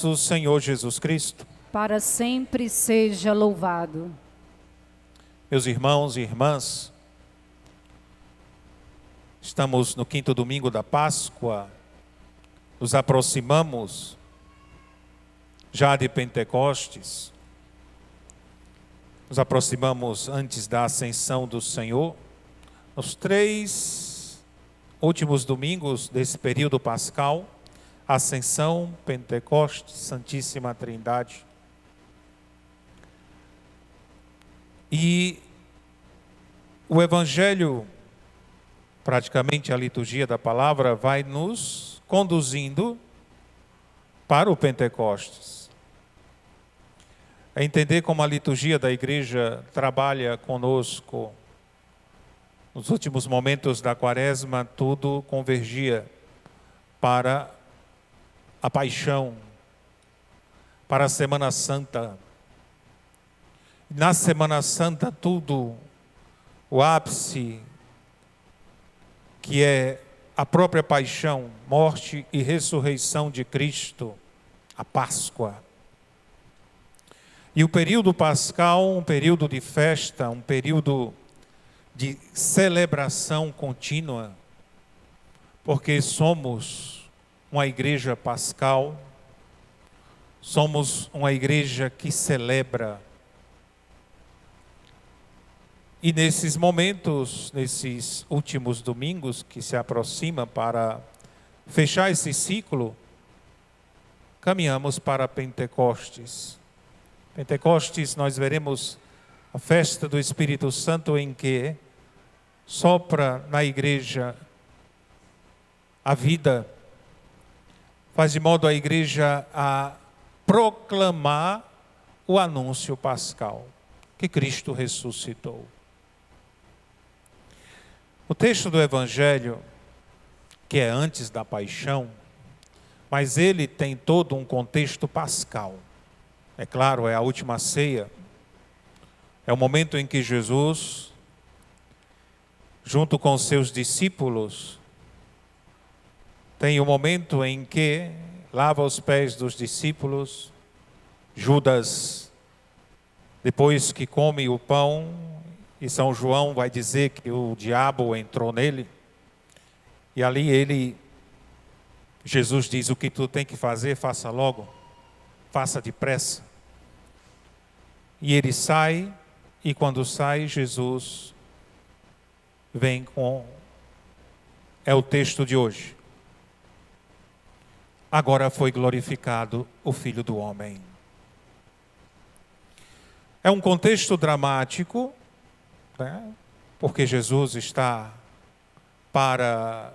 do Senhor Jesus Cristo. Para sempre seja louvado. Meus irmãos e irmãs, estamos no quinto domingo da Páscoa, nos aproximamos já de Pentecostes, nos aproximamos antes da ascensão do Senhor. Nos 3 últimos domingos desse período pascal, Ascensão, Pentecostes, Santíssima Trindade. E o Evangelho, praticamente a liturgia da palavra, vai nos conduzindo para o Pentecostes. É entender como a liturgia da igreja trabalha conosco. Nos últimos momentos da Quaresma, tudo convergia para a paixão, para a Semana Santa. Na Semana Santa, tudo, o ápice, que é a própria paixão, morte e ressurreição de Cristo, a Páscoa. E o período pascal, um período de festa, um período de celebração contínua, porque somos uma igreja pascal, somos uma igreja que celebra. E nesses momentos, nesses últimos domingos que se aproximam para fechar esse ciclo, caminhamos para Pentecostes. Pentecostes, nós veremos a festa do Espírito Santo em que sopra na igreja a vida, faz de modo a igreja a proclamar o anúncio pascal, que Cristo ressuscitou. O texto do Evangelho, que é antes da paixão, mas ele tem todo um contexto pascal. É claro, é a última ceia, é o momento em que Jesus, junto com seus discípulos, tem o momento em que lava os pés dos discípulos. Judas, depois que come o pão, e São João vai dizer que o diabo entrou nele, e ali Jesus diz: o que tu tem que fazer, faça logo, faça depressa. E ele sai, e quando sai, Jesus vem com, é o texto de hoje: agora foi glorificado o Filho do Homem. É um contexto dramático, né? Porque Jesus está para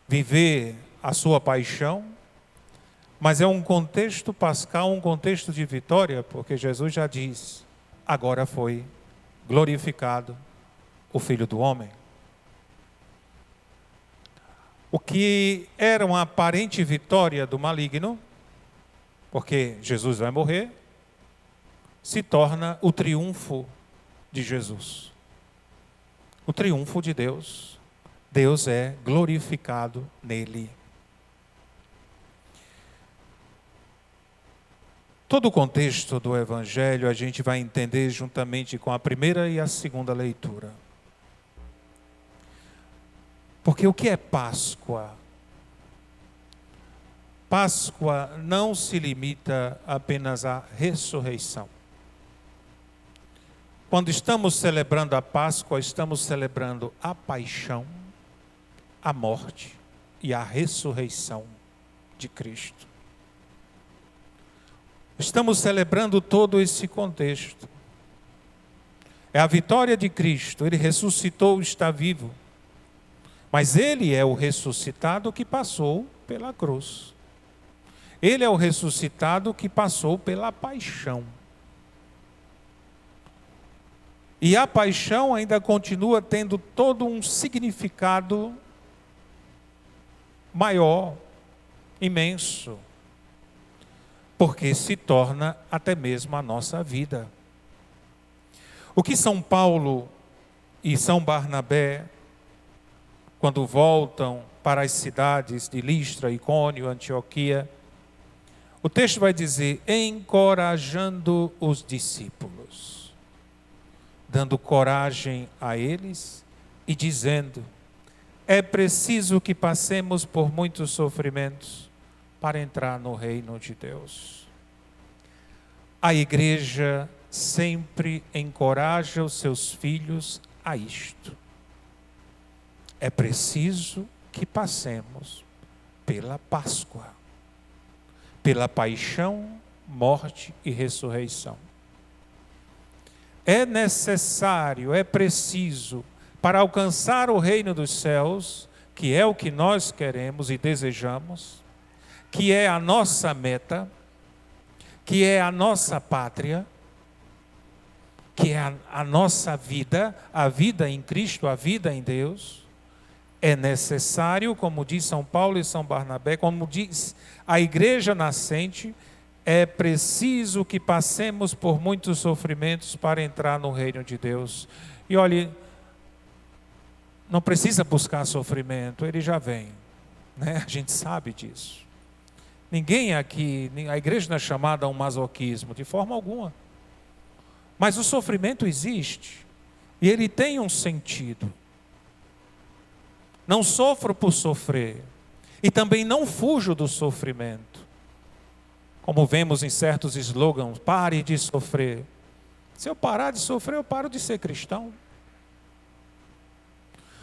viver a sua paixão, mas é um contexto pascal, um contexto de vitória, porque Jesus já diz: agora foi glorificado o Filho do Homem. O que era uma aparente vitória do maligno, porque Jesus vai morrer, se torna o triunfo de Jesus. O triunfo de Deus. Deus é glorificado nele. Todo o contexto do Evangelho a gente vai entender juntamente com a primeira e a segunda leitura. Porque o que é Páscoa? Páscoa não se limita apenas à ressurreição. Quando estamos celebrando a Páscoa, estamos celebrando a paixão, a morte e a ressurreição de Cristo. Estamos celebrando todo esse contexto. É a vitória de Cristo. Ele ressuscitou, está vivo. Mas ele é o ressuscitado que passou pela cruz. Ele é o ressuscitado que passou pela paixão. E a paixão ainda continua tendo todo um significado maior, imenso, porque se torna até mesmo a nossa vida. O que São Paulo e São Barnabé, quando voltam para as cidades de Listra, Icônio, Antioquia, O texto vai dizer, encorajando os discípulos, dando coragem a eles e dizendo, é preciso que passemos por muitos sofrimentos para entrar no reino de Deus. A igreja sempre encoraja os seus filhos a isto. É preciso que passemos pela Páscoa, pela paixão, morte e ressurreição. É necessário, é preciso, para alcançar o reino dos céus, que é o que nós queremos e desejamos, que é a nossa meta, que é a nossa pátria, que é a nossa vida, a vida em Cristo, a vida em Deus, é necessário, como diz São Paulo e São Barnabé, como diz a igreja nascente, é preciso que passemos por muitos sofrimentos para entrar no reino de Deus. E olhe, não precisa buscar sofrimento, ele já vem, né? A gente sabe disso. Ninguém aqui, a igreja não é chamada a um masoquismo, de forma alguma. Mas o sofrimento existe, e ele tem um sentido. Não sofro por sofrer, e também não fujo do sofrimento. Como vemos em certos slogans, pare de sofrer. Se eu parar de sofrer, eu paro de ser cristão.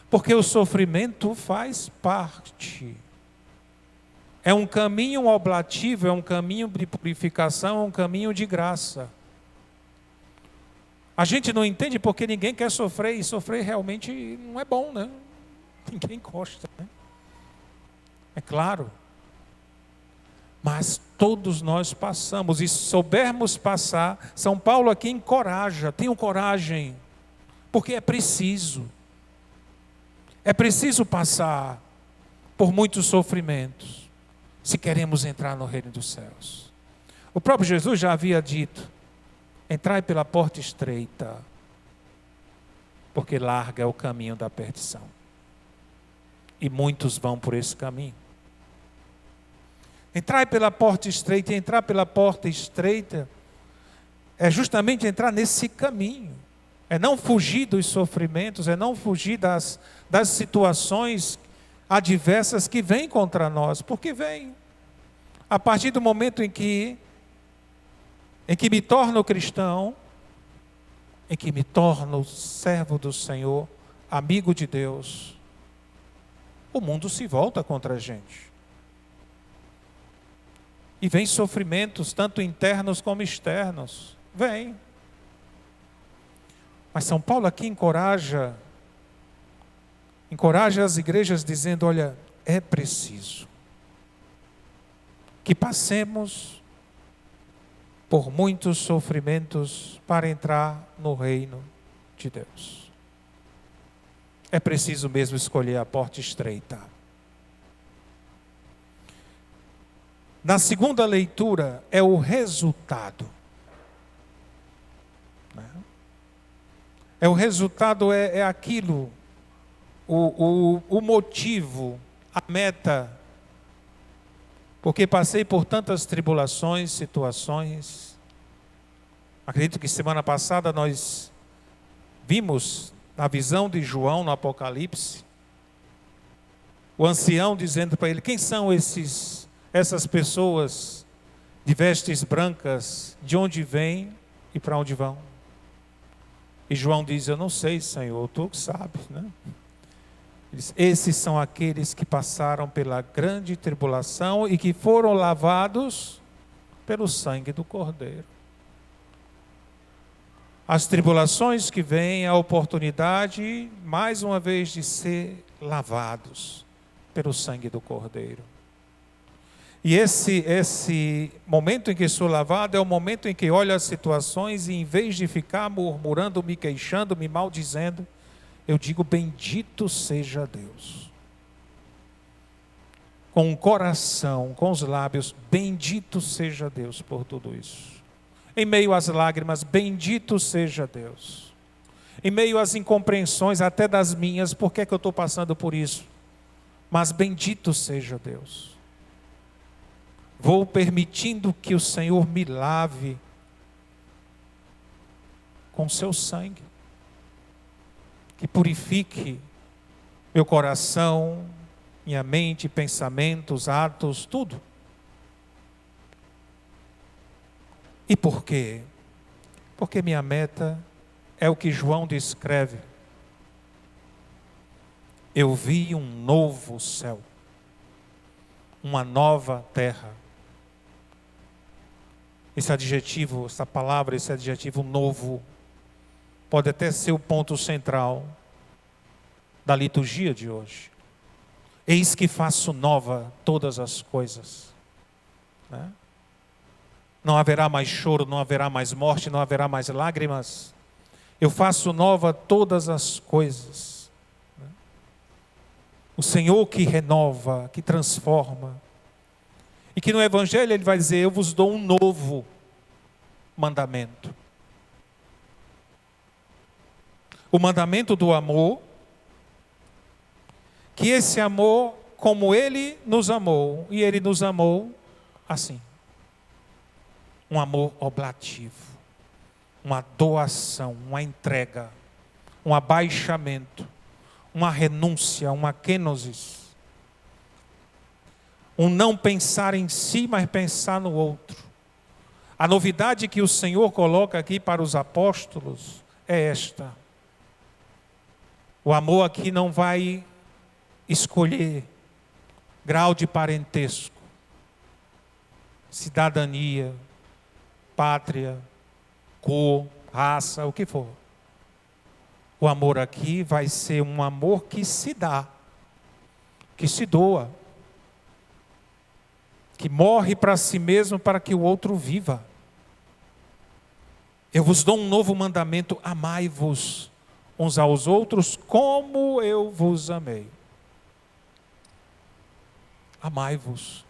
Porque o sofrimento faz parte. É um caminho oblativo, é um caminho de purificação, é um caminho de graça. A gente não entende porque ninguém quer sofrer, e sofrer realmente não é bom, né? Ninguém gosta, né? É claro. Mas todos nós passamos, e se soubermos passar, São Paulo aqui encoraja, tenham coragem, porque é preciso. É preciso passar por muitos sofrimentos, se queremos entrar no reino dos céus. O próprio Jesus já havia dito, entrai pela porta estreita, porque larga é o caminho da perdição. E muitos vão por esse caminho. Entrar pela porta estreita, e entrar pela porta estreita é justamente entrar nesse caminho. É não fugir dos sofrimentos, é não fugir das situações adversas que vêm contra nós, porque vêm. A partir do momento em que me torno cristão, em que me torno servo do Senhor, amigo de Deus, o mundo se volta contra a gente. E vem sofrimentos, tanto internos como externos. Vem. Mas São Paulo aqui encoraja as igrejas dizendo, olha, é preciso que passemos por muitos sofrimentos para entrar no reino de Deus. É preciso mesmo escolher a porta estreita. Na segunda leitura é o resultado. É o resultado, é aquilo, o motivo, a meta. Porque passei por tantas tribulações, situações. Acredito que semana passada nós vimos na visão de João no Apocalipse, o ancião dizendo para ele, quem são essas pessoas de vestes brancas, de onde vêm e para onde vão? E João diz, eu não sei, Senhor, tu que sabes, né? Ele diz, esses são aqueles que passaram pela grande tribulação e que foram lavados pelo sangue do Cordeiro. As tribulações que vêm, a oportunidade, mais uma vez, de ser lavados pelo sangue do Cordeiro. E esse momento em que sou lavado é o momento em que olho as situações e em vez de ficar murmurando, me queixando, me maldizendo, eu digo, bendito seja Deus. Com o coração, com os lábios, bendito seja Deus por tudo isso. Em meio às lágrimas, bendito seja Deus. Em meio às incompreensões, até das minhas, por que é que eu estou passando por isso? Mas bendito seja Deus. Vou permitindo que o Senhor me lave com seu sangue, que purifique meu coração, minha mente, pensamentos, atos, tudo. E por quê? Porque minha meta é o que João descreve. Eu vi um novo céu, uma nova terra. Esse adjetivo, essa palavra, esse adjetivo novo, pode até ser o ponto central da liturgia de hoje. Eis que faço nova todas as coisas. Né? Não haverá mais choro, não haverá mais morte, não haverá mais lágrimas. Eu faço nova todas as coisas. Né? O Senhor que renova, que transforma. E que no Evangelho Ele vai dizer, eu vos dou um novo mandamento. O mandamento do amor, que esse amor, como Ele nos amou, e Ele nos amou assim. Um amor oblativo, uma doação, uma entrega, um abaixamento, uma renúncia, uma kenosis. Um não pensar em si, mas pensar no outro. A novidade que o Senhor coloca aqui para os apóstolos é esta. O amor aqui não vai escolher grau de parentesco, cidadania, pátria, cor, raça, o que for. O amor aqui vai ser um amor que se dá, que se doa, que morre para si mesmo para que o outro viva. Eu vos dou um novo mandamento, amai-vos uns aos outros como eu vos amei. Amai-vos.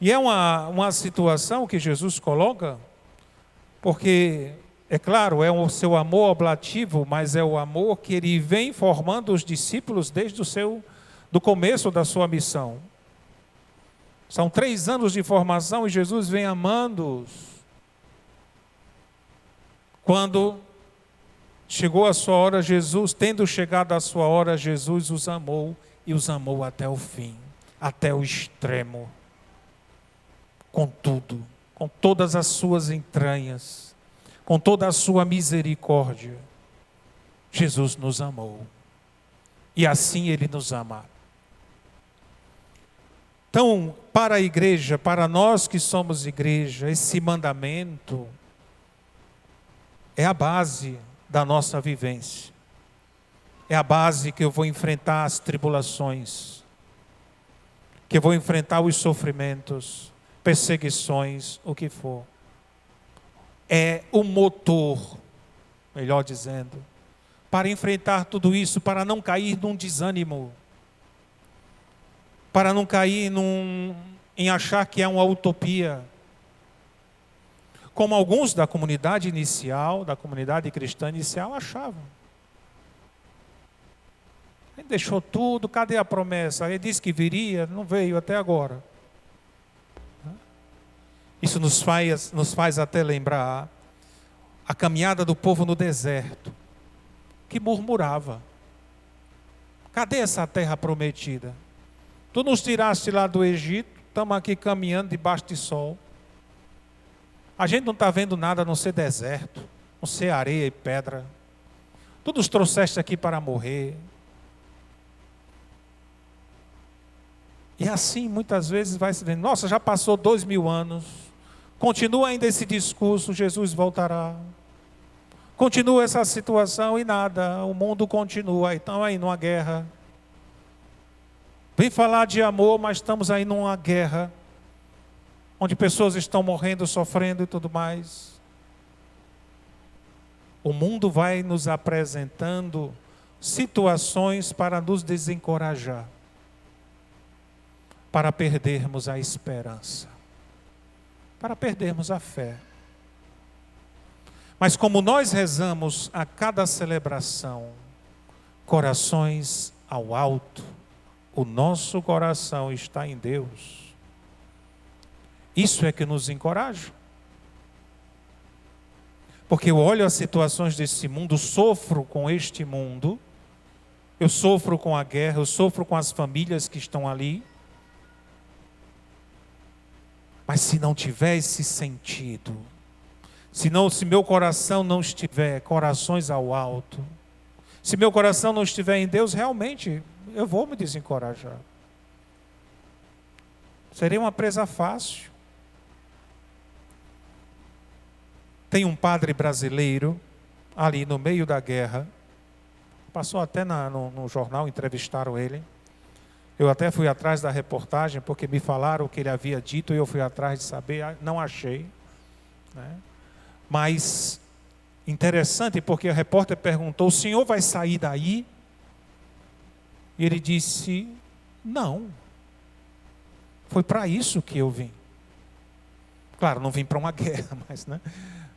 E é uma situação que Jesus coloca, porque, é claro, é o seu amor oblativo, mas é o amor que ele vem formando os discípulos desde do começo da sua missão. São 3 anos de formação e Jesus vem amando-os. Quando chegou a sua hora, tendo chegado a sua hora, Jesus os amou e os amou até o fim, até o extremo. Com tudo, com todas as suas entranhas, com toda a sua misericórdia, Jesus nos amou. E assim Ele nos ama. Então, para a igreja, para nós que somos igreja, esse mandamento é a base da nossa vivência. É a base que eu vou enfrentar as tribulações, que eu vou enfrentar os sofrimentos, perseguições, o que for. É o motor, melhor dizendo, para enfrentar tudo isso, para não cair num desânimo, para não cair em achar que é uma utopia. Como alguns da comunidade inicial, da comunidade cristã inicial, achavam. Ele deixou tudo, cadê a promessa? Ele disse que viria, não veio até agora. Isso nos faz até lembrar a caminhada do povo no deserto, que murmurava. Cadê essa terra prometida? Tu nos tiraste lá do Egito, estamos aqui caminhando debaixo de sol. A gente não está vendo nada a não ser deserto, não ser areia e pedra. Tu nos trouxeste aqui para morrer. E assim muitas vezes vai se vendo, nossa, já passou 2000 anos, continua ainda esse discurso, Jesus voltará. Continua essa situação e nada, o mundo continua, então aí numa guerra. Vem falar de amor, mas estamos aí numa guerra, onde pessoas estão morrendo, sofrendo e tudo mais. O mundo vai nos apresentando situações para nos desencorajar, para perdermos a esperança, para perdermos a fé. Mas como nós rezamos a cada celebração, corações ao alto, o nosso coração está em Deus. Isso é que nos encoraja. Porque eu olho as situações desse mundo, sofro com este mundo, eu sofro com a guerra, eu sofro com as famílias que estão ali. Mas se não tiver esse sentido, se meu coração não estiver corações ao alto, se meu coração não estiver em Deus, realmente eu vou me desencorajar. Seria uma presa fácil. Tem um padre brasileiro, ali no meio da guerra, passou até no jornal, entrevistaram ele. Eu até fui atrás da reportagem, porque me falaram o que ele havia dito, e eu fui atrás de saber, não achei. Né? Mas, interessante, porque o repórter perguntou, o senhor vai sair daí? E ele disse, não. Foi para isso que eu vim. Claro, não vim para uma guerra,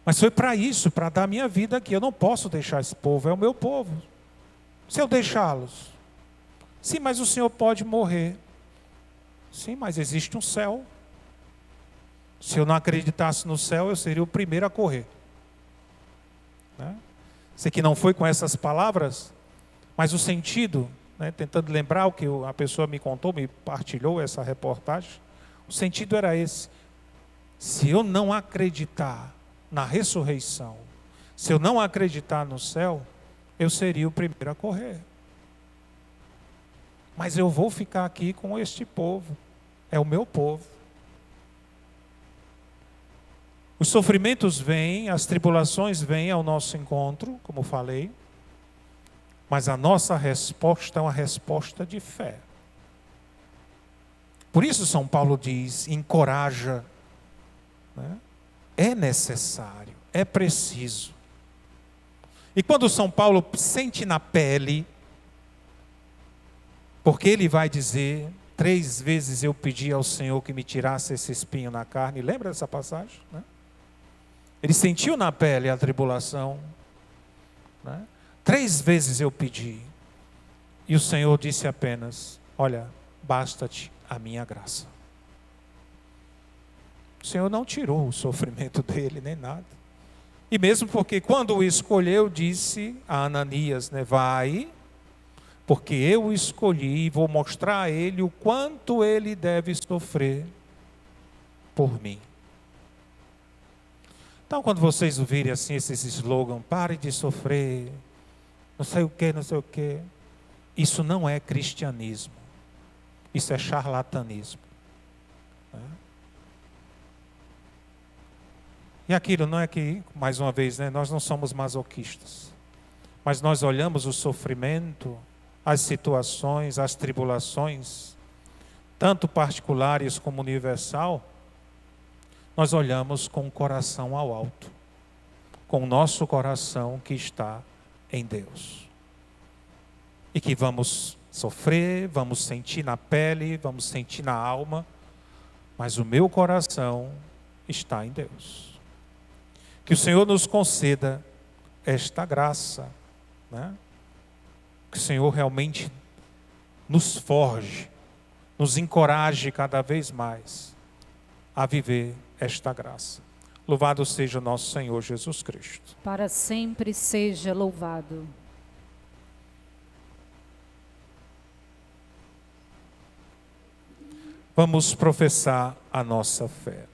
mas foi para isso, para dar minha vida aqui. Eu não posso deixar esse povo, é o meu povo. Se eu deixá-los, sim, mas o Senhor pode morrer. Sim, mas existe um céu. Se eu não acreditasse no céu, eu seria o primeiro a correr. Né? Sei que não foi com essas palavras, mas o sentido, né, tentando lembrar o que a pessoa me contou, me partilhou essa reportagem, o sentido era esse. Se eu não acreditar na ressurreição, se eu não acreditar no céu, eu seria o primeiro a correr. Mas eu vou ficar aqui com este povo, é o meu povo. Os sofrimentos vêm, as tribulações vêm ao nosso encontro, como falei, mas a nossa resposta é uma resposta de fé. Por isso São Paulo diz, encoraja, né? É necessário, é preciso. E quando São Paulo sente na pele, porque ele vai dizer, 3 vezes eu pedi ao Senhor que me tirasse esse espinho na carne, lembra dessa passagem? Né? Ele sentiu na pele a tribulação, né? 3 vezes eu pedi, e o Senhor disse apenas, olha, basta-te a minha graça. O Senhor não tirou o sofrimento dele, nem nada. E mesmo porque quando o escolheu, disse a Ananias, né, vai, porque eu o escolhi e vou mostrar a ele o quanto ele deve sofrer por mim. Então, quando vocês ouvirem assim esses slogans, pare de sofrer, não sei o que, não sei o que, isso não é cristianismo, isso é charlatanismo. Né? E aquilo não é que, mais uma vez, né, nós não somos masoquistas, mas nós olhamos o sofrimento, as situações, as tribulações, tanto particulares como universal, nós olhamos com o coração ao alto, com o nosso coração que está em Deus. E que vamos sofrer, vamos sentir na pele, vamos sentir na alma, mas o meu coração está em Deus. Que o Senhor nos conceda esta graça, né? Que o Senhor realmente nos forge, nos encoraje cada vez mais a viver esta graça. Louvado seja o nosso Senhor Jesus Cristo. Para sempre seja louvado. Vamos professar a nossa fé.